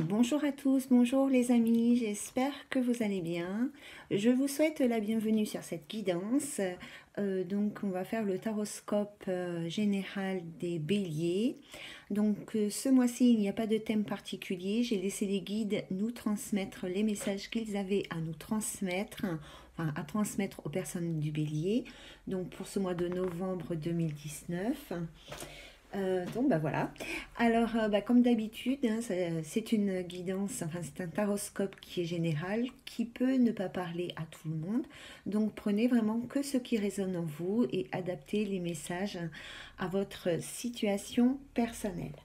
Bonjour à tous, bonjour les amis, j'espère que vous allez bien. Je vous souhaite la bienvenue sur cette guidance. Donc on va faire le taroscope général des béliers. Donc ce mois-ci il n'y a pas de thème particulier, j'ai laissé les guides nous transmettre les messages qu'ils avaient à nous transmettre, enfin à transmettre aux personnes du bélier. Donc pour ce mois de novembre 2019. Donc bah voilà. Alors comme d'habitude, hein, c'est une guidance, enfin c'est un taroscope qui est général, qui peut ne pas parler à tout le monde. Donc prenez vraiment que ce qui résonne en vous et adaptez les messages à votre situation personnelle.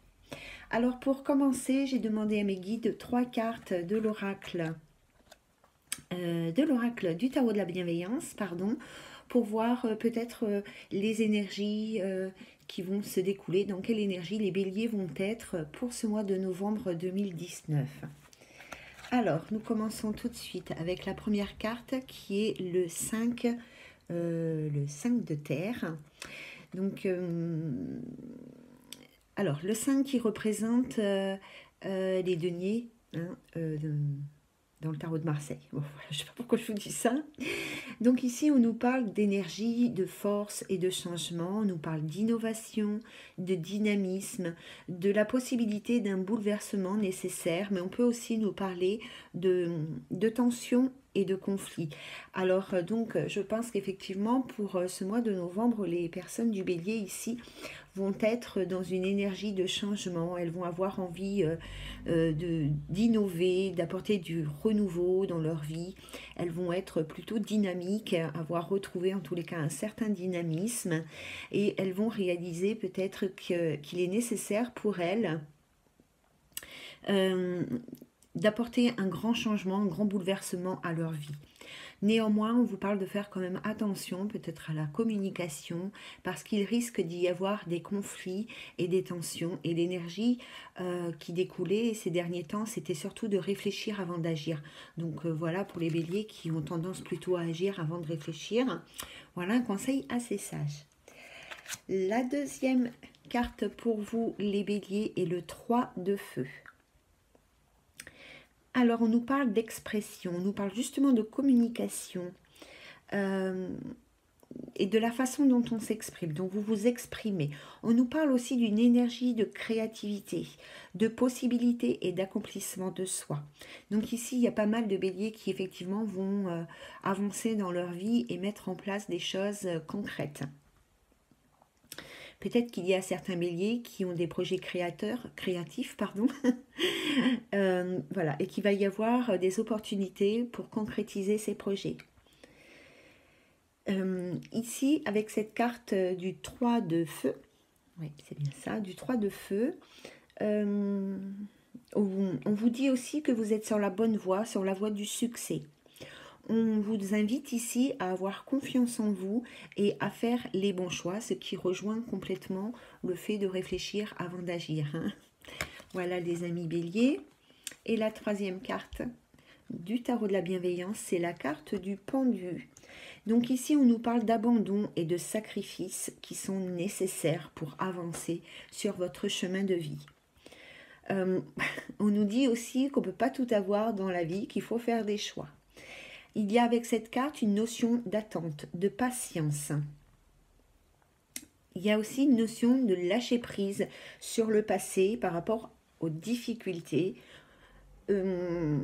Alors pour commencer, j'ai demandé à mes guides 3 cartes de l'oracle du tarot de la bienveillance, pardon, pour voir peut-être les énergies qui vont se découler, dans quelle énergie les béliers vont être pour ce mois de novembre 2019. Alors, nous commençons tout de suite avec la première carte qui est le 5 de terre. Donc, alors, le 5 qui représente les deniers, hein, dans le tarot de Marseille. Bon, voilà, je ne sais pas pourquoi je vous dis ça. Donc ici, on nous parle d'énergie, de force et de changement. On nous parle d'innovation, de dynamisme, de la possibilité d'un bouleversement nécessaire. Mais on peut aussi nous parler de tension et de conflit. Alors donc, je pense qu'effectivement, pour ce mois de novembre, les personnes du bélier ici vont être dans une énergie de changement. Elles vont avoir envie d'innover, d'apporter du renouveau dans leur vie. Elles vont être plutôt dynamiques, avoir retrouvé en tous les cas un certain dynamisme, et elles vont réaliser peut-être qu'il est nécessaire pour elles d'apporter un grand changement, un grand bouleversement à leur vie. Néanmoins, on vous parle de faire quand même attention peut-être à la communication, parce qu'il risque d'y avoir des conflits et des tensions. Et l'énergie qui découlait ces derniers temps, c'était surtout de réfléchir avant d'agir. Donc voilà, pour les béliers qui ont tendance plutôt à agir avant de réfléchir, voilà un conseil assez sage. La deuxième carte pour vous, les béliers, est le 3 de feu. Alors, on nous parle d'expression, on nous parle justement de communication et de la façon dont on s'exprime, dont vous vous exprimez. On nous parle aussi d'une énergie de créativité, de possibilité et d'accomplissement de soi. Donc ici, il y a pas mal de béliers qui effectivement vont avancer dans leur vie et mettre en place des choses concrètes. Peut-être qu'il y a certains béliers qui ont des projets créatifs, voilà, et qu'il va y avoir des opportunités pour concrétiser ces projets. Ici, avec cette carte du 3 de feu, oui, c'est bien ça, du 3 de feu, on vous dit aussi que vous êtes sur la bonne voie, sur la voie du succès. On vous invite ici à avoir confiance en vous et à faire les bons choix, ce qui rejoint complètement le fait de réfléchir avant d'agir. Hein. Voilà les amis béliers. Et la troisième carte du tarot de la bienveillance, c'est la carte du pendu. Donc ici, on nous parle d'abandon et de sacrifices qui sont nécessaires pour avancer sur votre chemin de vie. On nous dit aussi qu'on ne peut pas tout avoir dans la vie, qu'il faut faire des choix. Il y a avec cette carte une notion d'attente, de patience. Il y a aussi une notion de lâcher prise sur le passé par rapport aux difficultés. On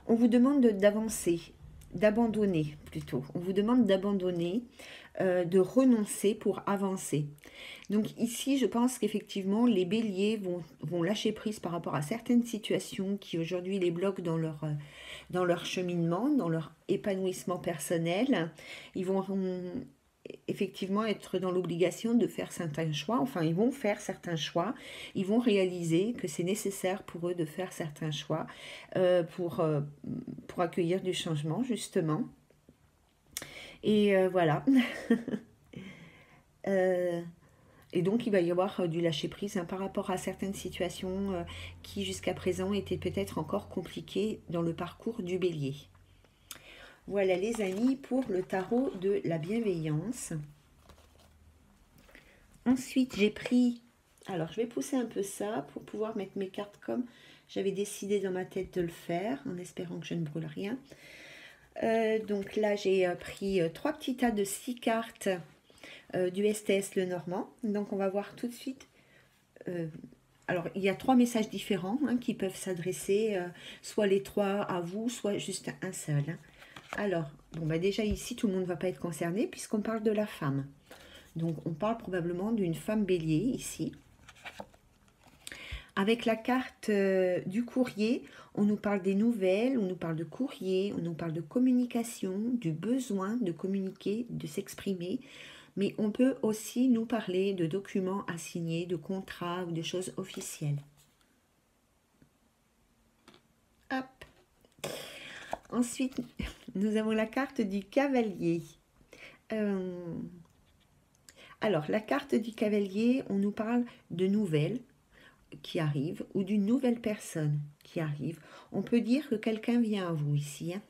vous demande d'avancer, d'abandonner plutôt. On vous demande d'abandonner, de renoncer pour avancer. Donc ici, je pense qu'effectivement, les béliers vont lâcher prise par rapport à certaines situations qui aujourd'hui les bloquent dans leur cheminement, dans leur épanouissement personnel. Ils vont effectivement être dans l'obligation de faire certains choix. Enfin, ils vont faire certains choix. Ils vont réaliser que c'est nécessaire pour eux de faire certains choix pour accueillir du changement, justement. Et voilà. Et donc, il va y avoir du lâcher-prise par rapport à certaines situations qui, jusqu'à présent, étaient peut-être encore compliquées dans le parcours du bélier. Voilà, les amis, pour le tarot de la bienveillance. Ensuite, j'ai pris... Alors, je vais pousser un peu ça pour pouvoir mettre mes cartes comme J'avais décidé dans ma tête de le faire en espérant que je ne brûle rien. Donc là, j'ai pris 3 petits tas de 6 cartes du STS Lenormand. Donc on va voir tout de suite. Alors, il y a 3 messages différents hein, qui peuvent s'adresser, soit les 3 à vous, soit juste un seul. Hein. Alors, bon, bah déjà ici, tout le monde ne va pas être concerné puisqu'on parle de la femme. Donc, on parle probablement d'une femme bélier ici. Avec la carte du courrier, on nous parle des nouvelles, on nous parle de courrier, on nous parle de communication, du besoin de communiquer, de s'exprimer. Mais on peut aussi nous parler de documents à signer, de contrats ou de choses officielles. Hop. Ensuite, nous avons la carte du cavalier. Alors, la carte du cavalier, on nous parle de nouvelles qui arrivent ou d'une nouvelle personne qui arrive. On peut dire que quelqu'un vient à vous ici. Hein.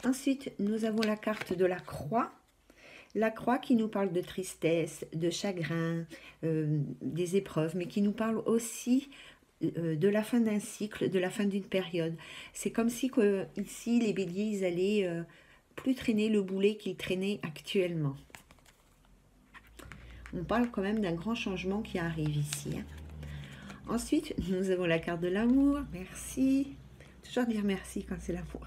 Ensuite, nous avons la carte de la croix. La croix qui nous parle de tristesse, de chagrin, des épreuves, mais qui nous parle aussi de la fin d'un cycle, de la fin d'une période. C'est comme si ici, les béliers, ils allaient plus traîner le boulet qu'ils traînaient actuellement. On parle quand même d'un grand changement qui arrive ici. Hein. Ensuite, nous avons la carte de l'amour. Merci. Toujours dire merci quand c'est l'amour.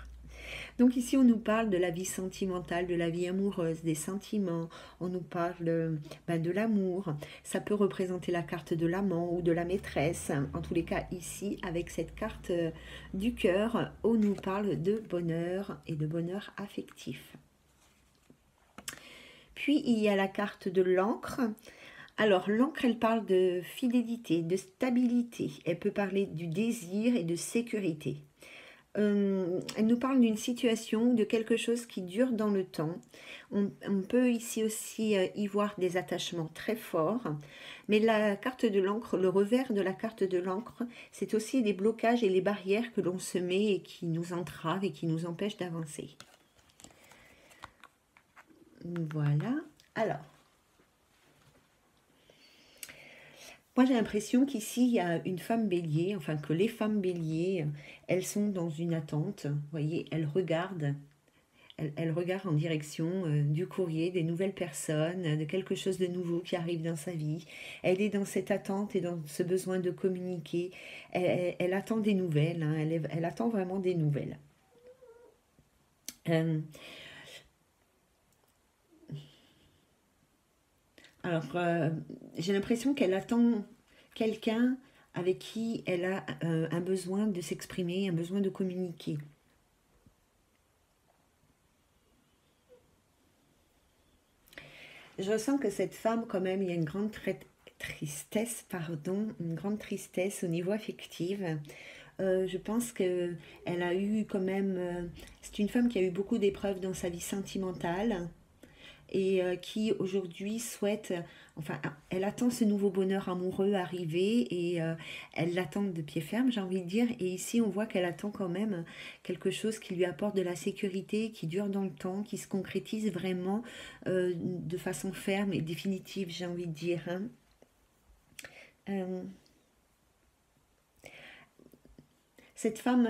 Donc ici, on nous parle de la vie sentimentale, de la vie amoureuse, des sentiments. On nous parle de l'amour. Ça peut représenter la carte de l'amant ou de la maîtresse. En tous les cas, ici, avec cette carte du cœur, on nous parle de bonheur et de bonheur affectif. Puis, il y a la carte de l'encre. Alors, l'encre, elle parle de fidélité, de stabilité. Elle peut parler du désir et de sécurité. Elle nous parle d'une situation, de quelque chose qui dure dans le temps. On peut ici aussi y voir des attachements très forts. Mais la carte de l'encre, le revers de la carte de l'encre, c'est aussi les blocages et les barrières que l'on se met et qui nous entravent et qui nous empêchent d'avancer. Voilà. Alors, moi j'ai l'impression qu'ici il y a une femme bélier, enfin que les femmes béliers, elles sont dans une attente. Vous voyez, elles regardent en direction du courrier, des nouvelles personnes, de quelque chose de nouveau qui arrive dans sa vie. Elle est dans cette attente et dans ce besoin de communiquer. Elle attend des nouvelles, hein, elle attend vraiment des nouvelles. Alors, j'ai l'impression qu'elle attend quelqu'un avec qui elle a un besoin de s'exprimer, un besoin de communiquer. Je ressens que cette femme, quand même, il y a une grande tristesse, pardon, une grande tristesse au niveau affectif. Je pense qu'elle a eu quand même... c'est une femme qui a eu beaucoup d'épreuves dans sa vie sentimentale et qui aujourd'hui souhaite, enfin, elle attend ce nouveau bonheur amoureux arriver et elle l'attend de pied ferme, j'ai envie de dire. Et ici, on voit qu'elle attend quand même quelque chose qui lui apporte de la sécurité, qui dure dans le temps, qui se concrétise vraiment de façon ferme et définitive, j'ai envie de dire. Hein. Cette femme,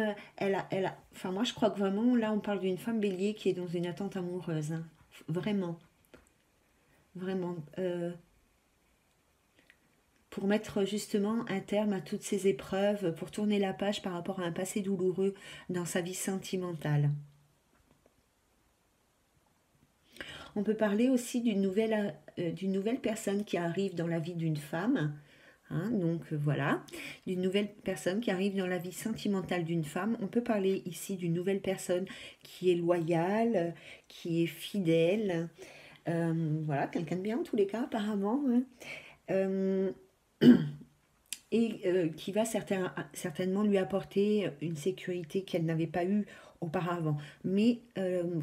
enfin moi je crois que vraiment, là on parle d'une femme bélier qui est dans une attente amoureuse, hein. Vraiment. Vraiment, pour mettre justement un terme à toutes ces épreuves, pour tourner la page par rapport à un passé douloureux dans sa vie sentimentale. On peut parler aussi d'une nouvelle personne qui arrive dans la vie d'une femme. Hein, donc voilà, d'une nouvelle personne qui arrive dans la vie sentimentale d'une femme. On peut parler ici d'une nouvelle personne qui est loyale, qui est fidèle. Voilà, quelqu'un de bien en tous les cas apparemment. Hein. Et qui va certainement lui apporter une sécurité qu'elle n'avait pas eue auparavant. Mais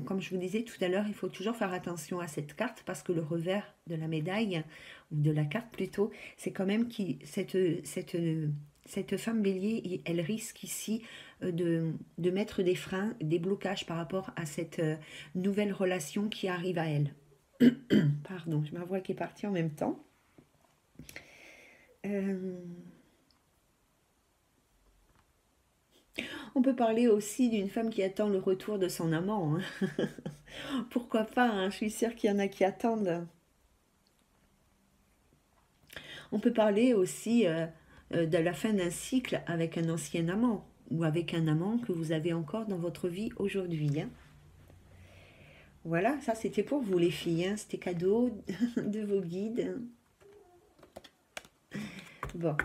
comme je vous disais tout à l'heure, il faut toujours faire attention à cette carte parce que le revers de la médaille, ou de la carte plutôt, c'est quand même cette femme bélier, elle risque ici de mettre des freins, des blocages par rapport à cette nouvelle relation qui arrive à elle. Pardon, j'ai ma voix qui est partie en même temps. Euh, on peut parler aussi d'une femme qui attend le retour de son amant, hein. Pourquoi pas, hein, je suis sûre qu'il y en a qui attendent. On peut parler aussi de la fin d'un cycle avec un ancien amant ou avec un amant que vous avez encore dans votre vie aujourd'hui, hein. Voilà, ça c'était pour vous les filles, hein. C'était cadeau de vos guides. Bon,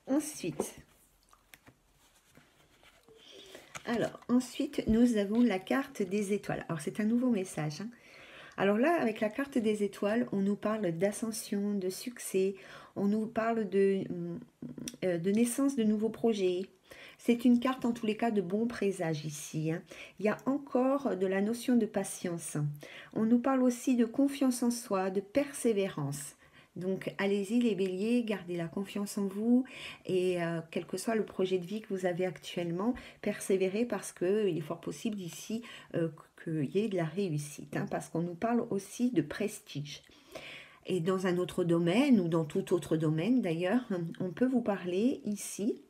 ensuite, ensuite nous avons la carte des étoiles. Alors c'est un nouveau message, hein. Alors là, avec la carte des étoiles, on nous parle d'ascension, de succès, on nous parle de naissance de nouveaux projets. C'est une carte en tous les cas de bon présage ici, hein. Il y a encore de la notion de patience. On nous parle aussi de confiance en soi, de persévérance. Donc allez-y les béliers, gardez la confiance en vous et quel que soit le projet de vie que vous avez actuellement, persévérez parce qu'il est fort possible d'ici qu'il y ait de la réussite, hein, parce qu'on nous parle aussi de prestige. Et dans un autre domaine, ou dans tout autre domaine d'ailleurs, on peut vous parler ici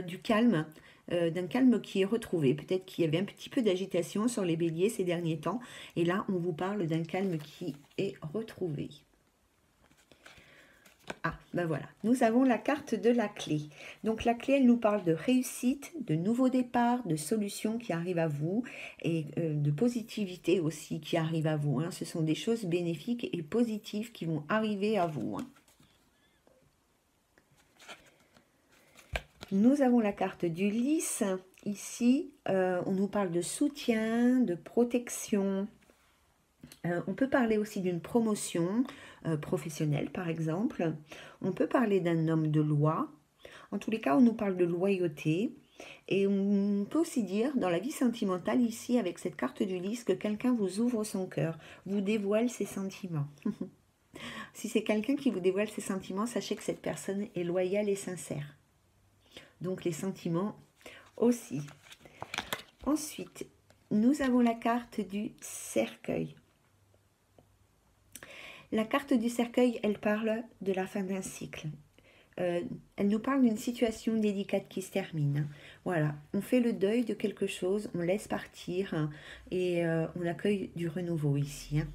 du calme, d'un calme qui est retrouvé. Peut-être qu'il y avait un petit peu d'agitation sur les béliers ces derniers temps, et là on vous parle d'un calme qui est retrouvé. Ah, ben voilà, nous avons la carte de la clé. Donc la clé, elle nous parle de réussite, de nouveau départ, de solutions qui arrivent à vous et de positivité aussi qui arrive à vous, hein. Ce sont des choses bénéfiques et positives qui vont arriver à vous, hein. Nous avons la carte du lys. Ici, on nous parle de soutien, de protection. On peut parler aussi d'une promotion professionnelle, par exemple. On peut parler d'un homme de loi. En tous les cas, on nous parle de loyauté. Et on peut aussi dire, dans la vie sentimentale, ici, avec cette carte du lys, que quelqu'un vous ouvre son cœur, vous dévoile ses sentiments. Si c'est quelqu'un qui vous dévoile ses sentiments, sachez que cette personne est loyale et sincère. Donc les sentiments aussi. Ensuite, nous avons la carte du cercueil. La carte du cercueil, elle parle de la fin d'un cycle. Elle nous parle d'une situation délicate qui se termine. Voilà, on fait le deuil de quelque chose, on laisse partir, hein, et on accueille du renouveau ici, hein.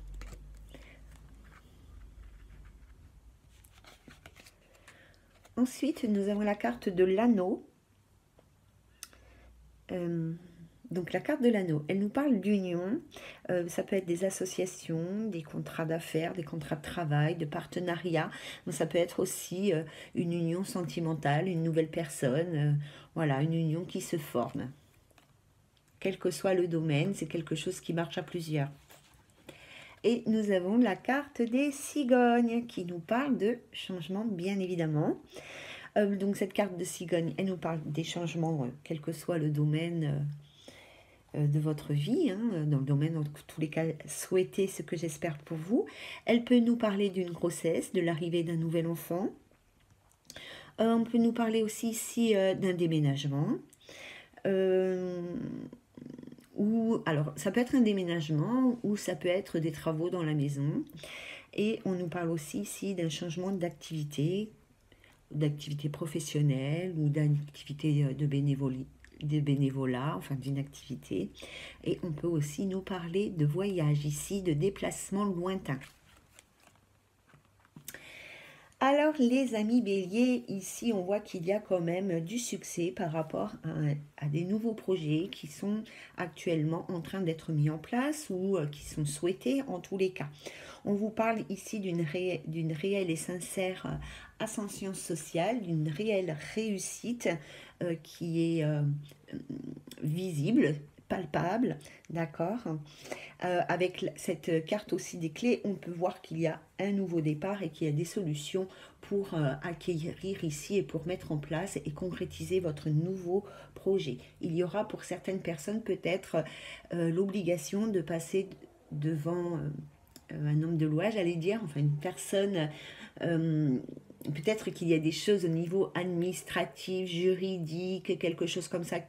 Ensuite, nous avons la carte de l'anneau. Donc la carte de l'anneau, elle nous parle d'union, ça peut être des associations, des contrats d'affaires, des contrats de travail, de partenariat, mais ça peut être aussi une union sentimentale, une nouvelle personne, voilà, une union qui se forme. Quel que soit le domaine, c'est quelque chose qui marche à plusieurs. Et nous avons la carte des cigognes qui nous parle de changement, bien évidemment. Donc cette carte de cigogne, elle nous parle des changements, quel que soit le domaine de votre vie, hein, dans le domaine, en tous les cas, souhaitez ce que j'espère pour vous. Elle peut nous parler d'une grossesse, de l'arrivée d'un nouvel enfant. On peut nous parler aussi ici d'un déménagement. Ou, alors, ça peut être un déménagement ou ça peut être des travaux dans la maison. Et on nous parle aussi ici d'un changement d'activité professionnelle ou d'activité de bénévolat, enfin d'une activité. Et on peut aussi nous parler de voyage ici, de déplacement lointain. Alors les amis béliers, ici on voit qu'il y a quand même du succès par rapport à des nouveaux projets qui sont actuellement en train d'être mis en place ou qui sont souhaités en tous les cas. On vous parle ici d'une réelle et sincère ascension sociale, d'une réelle réussite qui est visible, palpable, d'accord. Avec cette carte aussi des clés, on peut voir qu'il y a un nouveau départ et qu'il y a des solutions pour acquérir ici et pour mettre en place et concrétiser votre nouveau projet. Il y aura pour certaines personnes peut-être l'obligation de passer devant un homme de loi, j'allais dire, enfin une personne peut-être qu'il y a des choses au niveau administratif, juridique, quelque chose comme ça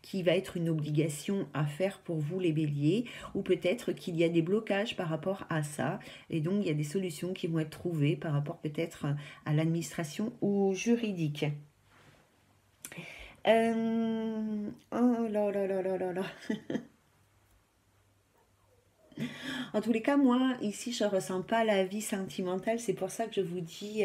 qui va être une obligation à faire pour vous les béliers, ou peut-être qu'il y a des blocages par rapport à ça, et donc il y a des solutions qui vont être trouvées par rapport peut-être à l'administration ou juridique. Oh là là là là là là. En tous les cas, moi, ici, je ne ressens pas la vie sentimentale. C'est pour ça que je vous dis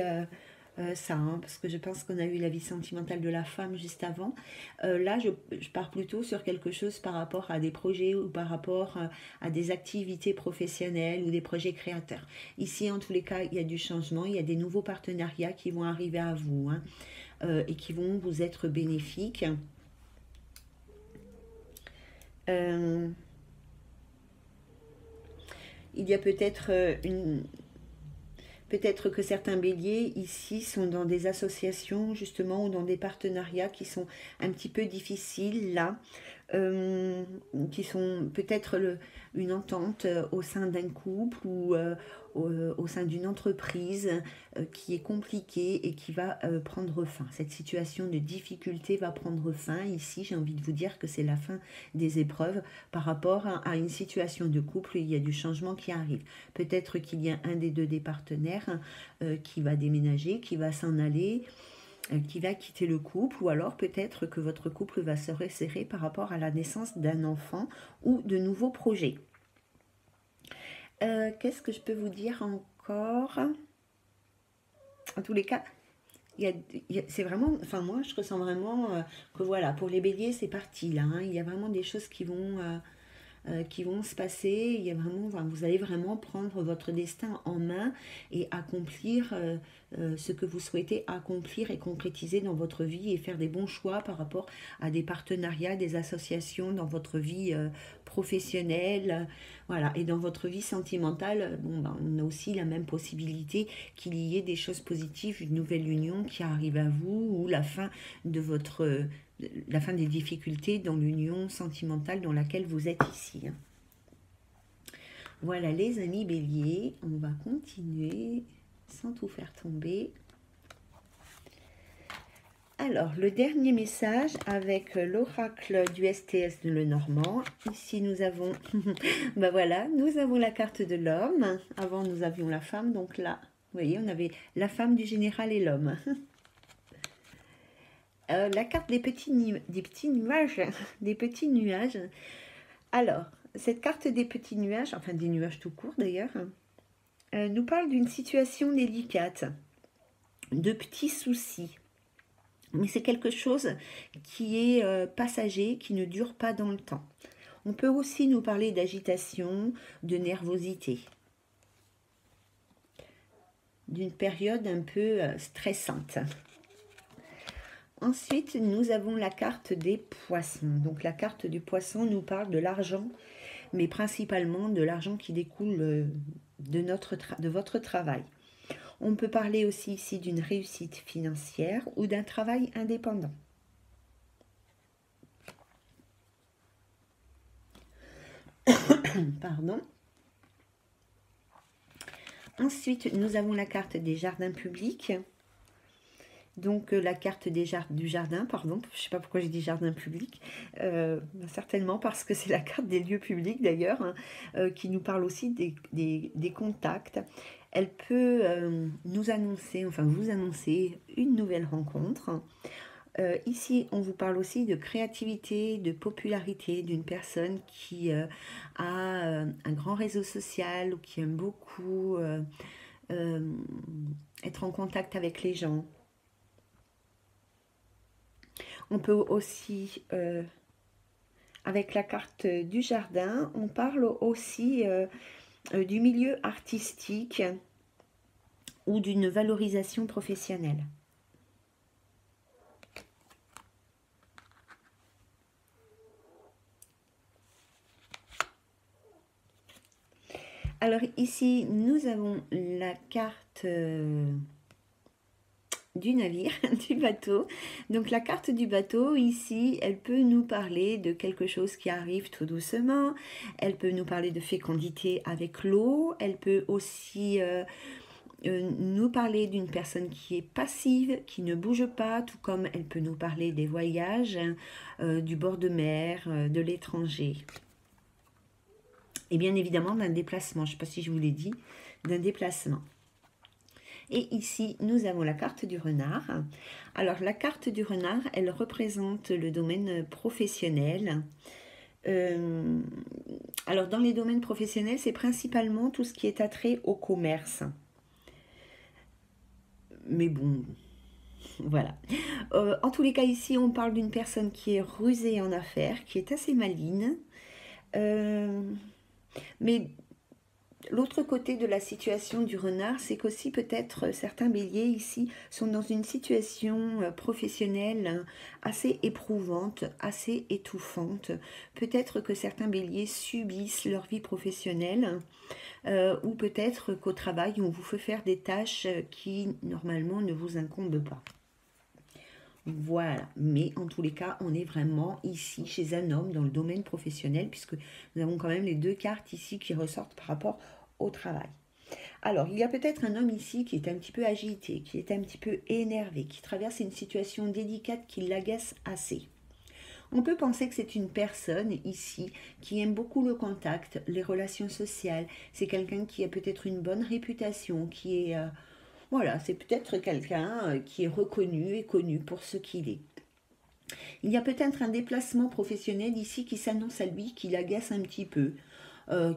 ça, hein, parce que je pense qu'on a eu la vie sentimentale de la femme juste avant. Là, je pars plutôt sur quelque chose par rapport à des projets ou par rapport à des activités professionnelles ou des projets créateurs. Ici, en tous les cas, il y a du changement, il y a des nouveaux partenariats qui vont arriver à vous, hein, et qui vont vous être bénéfiques. Euh, il y a peut-être peut-être que certains béliers ici sont dans des associations justement ou dans des partenariats qui sont un petit peu difficiles là, euh, qui sont peut-être une entente au sein d'un couple ou au sein d'une entreprise qui est compliquée et qui va prendre fin. Cette situation de difficulté va prendre fin. Ici, j'ai envie de vous dire que c'est la fin des épreuves par rapport à une situation de couple. Il y a du changement qui arrive. Peut-être qu'il y a un des deux des partenaires qui va déménager, qui va s'en aller, qui va quitter le couple, ou alors peut-être que votre couple va se resserrer par rapport à la naissance d'un enfant ou de nouveaux projets. Qu'est-ce que je peux vous dire encore? En tous les cas, c'est vraiment, enfin moi je ressens vraiment que voilà, pour les béliers c'est parti là, hein. Il y a vraiment des choses qui vont se passer. Il y a vraiment, enfin, vous allez vraiment prendre votre destin en main et accomplir ce que vous souhaitez accomplir et concrétiser dans votre vie et faire des bons choix par rapport à des partenariats, des associations dans votre vie professionnelle, voilà. Et dans votre vie sentimentale, bon, ben, on a aussi la même possibilité qu'il y ait des choses positives, une nouvelle union qui arrive à vous ou la fin de la fin des difficultés dans l'union sentimentale dans laquelle vous êtes ici, hein. Voilà les amis béliers, on va continuer sans tout faire tomber. Alors, le dernier message avec l'oracle du STS de Lenormand. Ici, nous avons, ben voilà, nous avons la carte de l'homme. Avant, nous avions la femme, donc là, vous voyez, on avait la femme du général et l'homme. La carte des petits nuages, des petits nuages. Alors, cette carte des petits nuages, enfin des nuages tout court d'ailleurs, nous parle d'une situation délicate, de petits soucis. Mais c'est quelque chose qui est passager, qui ne dure pas dans le temps. On peut aussi nous parler d'agitation, de nervosité, d'une période un peu stressante. Ensuite, nous avons la carte des poissons. Donc la carte du poisson nous parle de l'argent, mais principalement de l'argent qui découle de votre travail. On peut parler aussi ici d'une réussite financière ou d'un travail indépendant. Pardon. Ensuite, nous avons la carte des jardins publics. Donc la carte du jardin, pardon, je ne sais pas pourquoi j'ai dit jardin public, certainement parce que c'est la carte des lieux publics d'ailleurs, hein, qui nous parle aussi des contacts. Elle peut nous annoncer, enfin vous annoncer une nouvelle rencontre. Ici, on vous parle aussi de créativité, de popularité d'une personne qui a un grand réseau social ou qui aime beaucoup être en contact avec les gens. On peut aussi, avec la carte du jardin, on parle aussi du milieu artistique ou d'une valorisation professionnelle. Alors ici, nous avons la carte du navire, du bateau. Donc la carte du bateau, ici, elle peut nous parler de quelque chose qui arrive tout doucement. Elle peut nous parler de fécondité avec l'eau. Elle peut aussi nous parler d'une personne qui est passive, qui ne bouge pas, tout comme elle peut nous parler des voyages, du bord de mer, de l'étranger. Et bien évidemment d'un déplacement, je ne sais pas si je vous l'ai dit, d'un déplacement. Et ici, nous avons la carte du renard. Alors, la carte du renard, elle représente le domaine professionnel. Alors, dans les domaines professionnels, c'est principalement tout ce qui est attrait au commerce. Mais bon, voilà. En tous les cas, ici, on parle d'une personne qui est rusée en affaires, qui est assez maligne. Mais l'autre côté de la situation du renard, c'est qu'aussi peut-être certains béliers ici sont dans une situation professionnelle assez éprouvante, assez étouffante. Peut-être que certains béliers subissent leur vie professionnelle ou peut-être qu'au travail, on vous fait faire des tâches qui normalement ne vous incombent pas. Voilà, mais en tous les cas, on est vraiment ici chez un homme dans le domaine professionnel, puisque nous avons quand même les deux cartes ici qui ressortent par rapport au travail. Alors, il y a peut-être un homme ici qui est un petit peu agité, qui est un petit peu énervé, qui traverse une situation délicate qui l'agace assez. On peut penser que c'est une personne ici qui aime beaucoup le contact, les relations sociales. C'est quelqu'un qui a peut-être une bonne réputation, qui est... voilà, c'est peut-être quelqu'un qui est reconnu et connu pour ce qu'il est. Il y a peut-être un déplacement professionnel ici qui s'annonce à lui, qui l'agace un petit peu,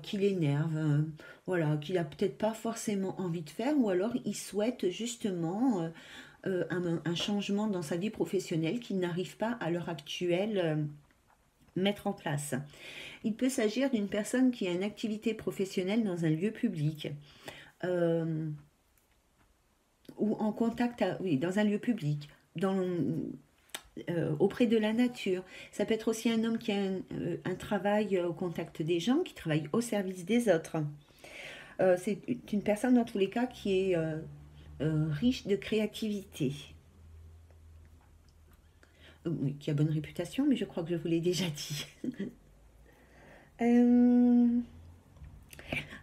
qui l'énerve, voilà, qu'il n'a peut-être pas forcément envie de faire, ou alors il souhaite justement un changement dans sa vie professionnelle qu'il n'arrive pas à l'heure actuelle mettre en place. Il peut s'agir d'une personne qui a une activité professionnelle dans un lieu public. Ou en contact, oui, dans un lieu public, auprès de la nature. Ça peut être aussi un homme qui a un travail au contact des gens, qui travaille au service des autres. C'est une personne dans tous les cas qui est riche de créativité. Oui, qui a bonne réputation, mais je crois que je vous l'ai déjà dit.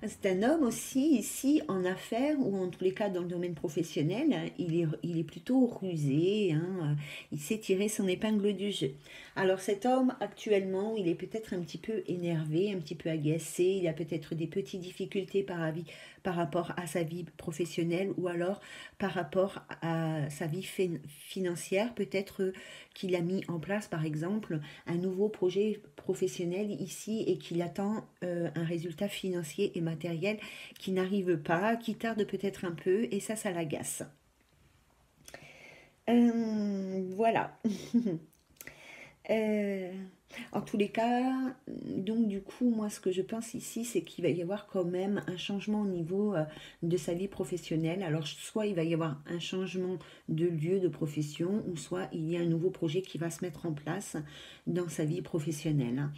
C'est un homme aussi ici en affaires ou en tous les cas dans le domaine professionnel, il est plutôt rusé, hein, il sait tirer son épingle du jeu. Alors cet homme actuellement, il est peut-être un petit peu énervé, un petit peu agacé, il a peut-être des petites difficultés par rapport à sa vie professionnelle ou alors par rapport à sa vie financière, peut-être qu'il a mis en place par exemple un nouveau projet professionnel ici et qu'il attend un résultat financier et matériel qui n'arrive pas, qui tarde peut-être un peu et ça l'agace. Voilà. En tous les cas, donc du coup, moi ce que je pense ici, c'est qu'il va y avoir quand même un changement au niveau de sa vie professionnelle. Alors soit il va y avoir un changement de lieu de profession, ou soit il y a un nouveau projet qui va se mettre en place dans sa vie professionnelle.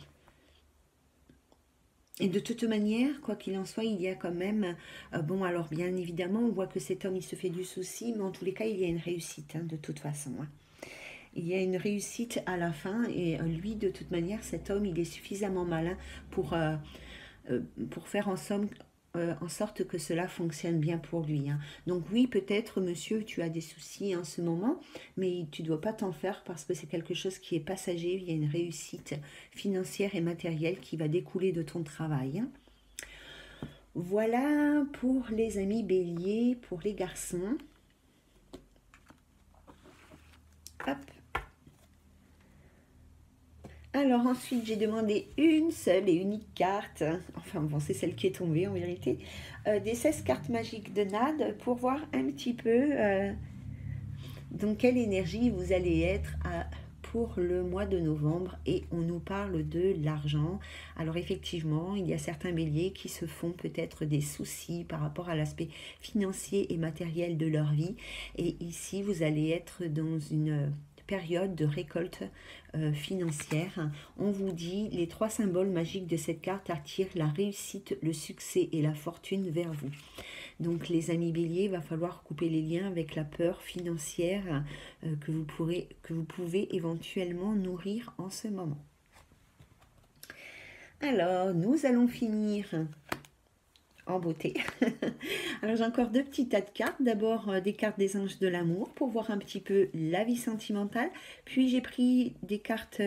Et de toute manière, quoi qu'il en soit, il y a quand même... bon, alors bien évidemment, on voit que cet homme, il se fait du souci, mais en tous les cas, il y a une réussite, hein, de toute façon. Hein. Il y a une réussite à la fin, et lui, de toute manière, cet homme, il est suffisamment malin pour faire en sorte que cela fonctionne bien pour lui. Hein. Donc oui, peut-être, monsieur, tu as des soucis en ce moment, mais tu ne dois pas t'en faire parce que c'est quelque chose qui est passager. Il y a une réussite financière et matérielle qui va découler de ton travail. Hein. Voilà pour les amis béliers, pour les garçons. Hop. Alors ensuite, j'ai demandé une seule et unique carte, enfin bon, c'est celle qui est tombée en vérité, des 16 cartes magiques de Nade pour voir un petit peu dans quelle énergie vous allez être pour le mois de novembre. Et on nous parle de l'argent. Alors effectivement, il y a certains béliers qui se font peut-être des soucis par rapport à l'aspect financier et matériel de leur vie. Et ici, vous allez être dans une période de récolte financière. On vous dit, les 3 symboles magiques de cette carte attirent la réussite, le succès et la fortune vers vous. Donc les amis béliers, il va falloir couper les liens avec la peur financière que vous pouvez éventuellement nourrir en ce moment. Alors, nous allons finir en beauté. Alors j'ai encore deux petits tas de cartes. D'abord des cartes des anges de l'amour pour voir un petit peu la vie sentimentale. Puis j'ai pris des cartes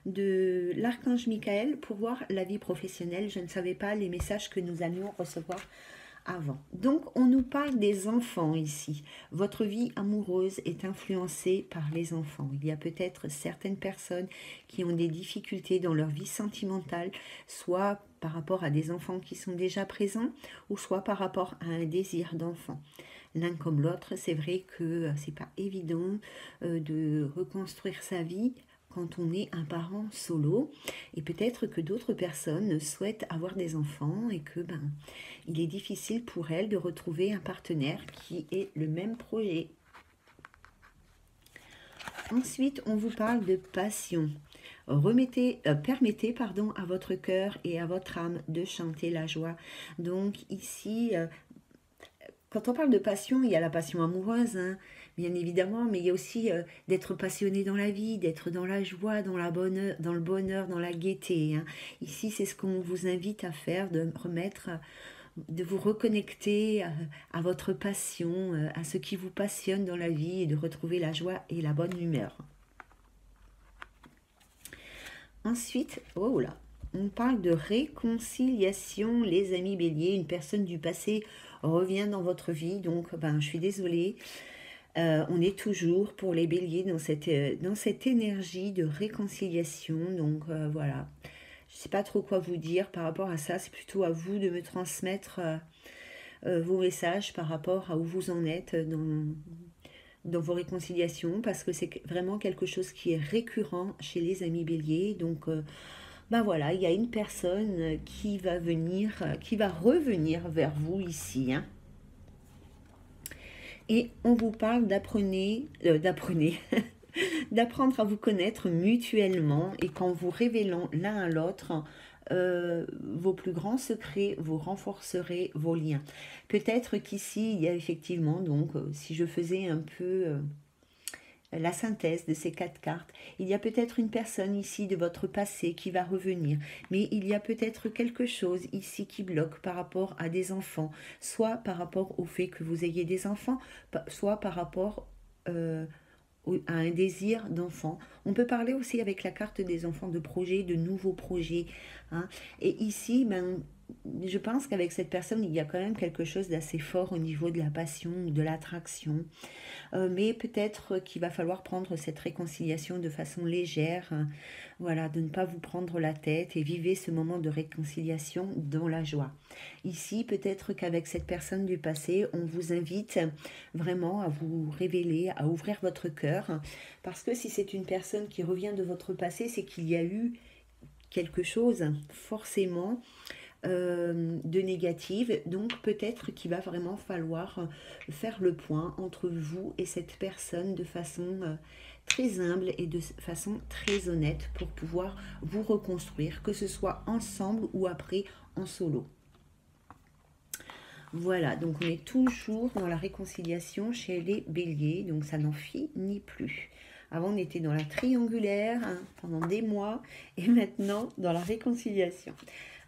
de l'archange Michael pour voir la vie professionnelle. Je ne savais pas les messages que nous allions recevoir avant. Donc on nous parle des enfants ici. Votre vie amoureuse est influencée par les enfants. Il y a peut-être certaines personnes qui ont des difficultés dans leur vie sentimentale, soit par rapport à des enfants qui sont déjà présents, ou soit par rapport à un désir d'enfant. L'un comme l'autre, c'est vrai que c'est pas évident de reconstruire sa vie quand on est un parent solo, et peut-être que d'autres personnes souhaitent avoir des enfants et que il est difficile pour elles de retrouver un partenaire qui ait le même projet. Ensuite, on vous parle de passion. Permettez à votre cœur et à votre âme de chanter la joie. Donc ici, quand on parle de passion, il y a la passion amoureuse, hein, bien évidemment, mais il y a aussi d'être passionné dans la vie, d'être dans la joie, dans le bonheur, dans la gaieté. Hein. Ici, c'est ce qu'on vous invite à faire, de vous reconnecter à votre passion, à ce qui vous passionne dans la vie et de retrouver la joie et la bonne humeur. Ensuite, oh là, on parle de réconciliation, les amis béliers. Une personne du passé revient dans votre vie, donc je suis désolée. On est toujours pour les béliers dans cette énergie de réconciliation. Donc voilà, je ne sais pas trop quoi vous dire par rapport à ça. C'est plutôt à vous de me transmettre vos messages par rapport à où vous en êtes dans vos réconciliations, parce que c'est vraiment quelque chose qui est récurrent chez les amis béliers. Donc voilà, il y a une personne qui va revenir vers vous ici, hein. Et on vous parle d'apprendre à vous connaître mutuellement, et qu'en vous révélant l'un à l'autre vos plus grands secrets, vous renforcerez vos liens. Peut-être qu'ici, il y a effectivement, donc, si je faisais un peu la synthèse de ces 4 cartes, il y a peut-être une personne ici de votre passé qui va revenir, mais il y a peut-être quelque chose ici qui bloque par rapport à des enfants, soit par rapport au fait que vous ayez des enfants, soit par rapport à un désir d'enfant. On peut parler aussi avec la carte des enfants de projets, de nouveaux projets. Hein. Et ici, je pense qu'avec cette personne, il y a quand même quelque chose d'assez fort au niveau de la passion, de l'attraction. Mais peut-être qu'il va falloir prendre cette réconciliation de façon légère. Hein. Voilà, de ne pas vous prendre la tête et vivez ce moment de réconciliation dans la joie. Ici, peut-être qu'avec cette personne du passé, on vous invite vraiment à vous révéler, à ouvrir votre cœur. Parce que si c'est une personne qui revient de votre passé, c'est qu'il y a eu quelque chose, forcément, de négative. Donc peut-être qu'il va vraiment falloir faire le point entre vous et cette personne de façon très humble et de façon très honnête pour pouvoir vous reconstruire, que ce soit ensemble ou après en solo. Voilà, donc on est toujours dans la réconciliation chez les béliers, donc ça n'en finit plus. Avant, on était dans la triangulaire pendant des mois, et maintenant dans la réconciliation.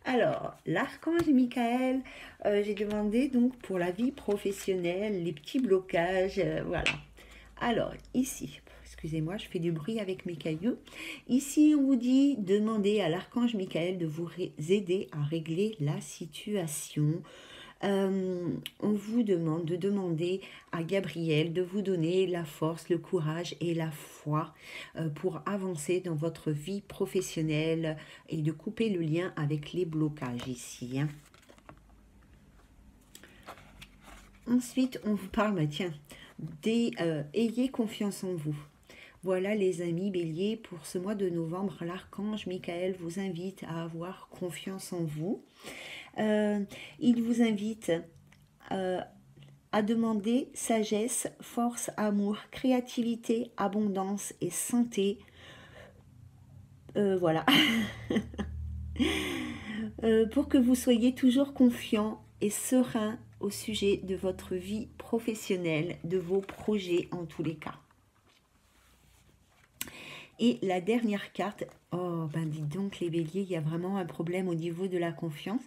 Alors, l'archange Michael, j'ai demandé donc pour la vie professionnelle, les petits blocages, voilà. Alors, ici, excusez-moi, je fais du bruit avec mes cailloux. Ici, on vous dit, demandez à l'archange Michael de vous aider à régler la situation. On vous demande de demander à Gabriel de vous donner la force, le courage et la foi pour avancer dans votre vie professionnelle et de couper le lien avec les blocages ici. Hein. Ensuite, on vous parle, ayez confiance en vous. Voilà les amis béliers, pour ce mois de novembre, l'archange Michael vous invite à avoir confiance en vous. Il vous invite à demander sagesse, force, amour, créativité, abondance et santé. Voilà. Pour que vous soyez toujours confiant et serein au sujet de votre vie professionnelle, de vos projets en tous les cas. Et la dernière carte, Oh, ben dites donc les béliers, il y a vraiment un problème au niveau de la confiance,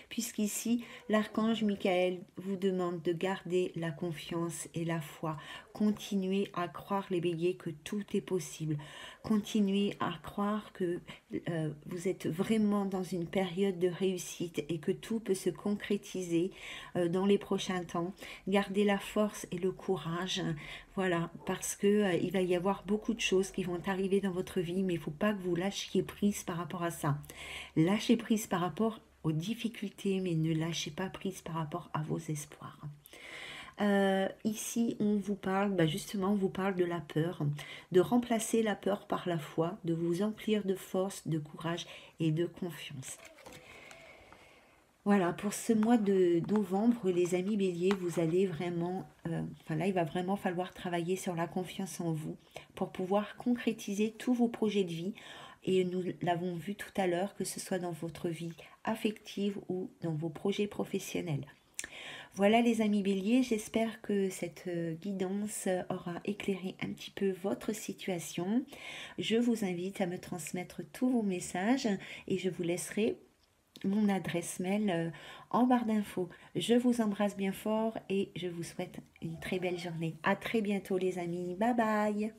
puisqu'ici, l'archange Michael vous demande de garder la confiance et la foi. Continuez à croire les béliers que tout est possible. Continuez à croire que vous êtes vraiment dans une période de réussite et que tout peut se concrétiser dans les prochains temps. Gardez la force et le courage. Voilà, parce que il va y avoir beaucoup de choses qui vont arriver dans votre vie, mais il ne faut pas que vous lâchiez prise par rapport à ça. Lâchez prise par rapport aux difficultés, mais ne lâchez pas prise par rapport à vos espoirs. Ici, on vous parle, justement, on vous parle de la peur, de remplacer la peur par la foi, de vous emplir de force, de courage et de confiance. Voilà, pour ce mois de novembre, les amis béliers, vous allez vraiment, là, il va vraiment falloir travailler sur la confiance en vous pour pouvoir concrétiser tous vos projets de vie. Et nous l'avons vu tout à l'heure, que ce soit dans votre vie affective ou dans vos projets professionnels. Voilà les amis béliers, j'espère que cette guidance aura éclairé un petit peu votre situation. Je vous invite à me transmettre tous vos messages et je vous laisserai mon adresse mail en barre d'infos. Je vous embrasse bien fort et je vous souhaite une très belle journée. À très bientôt les amis. Bye bye.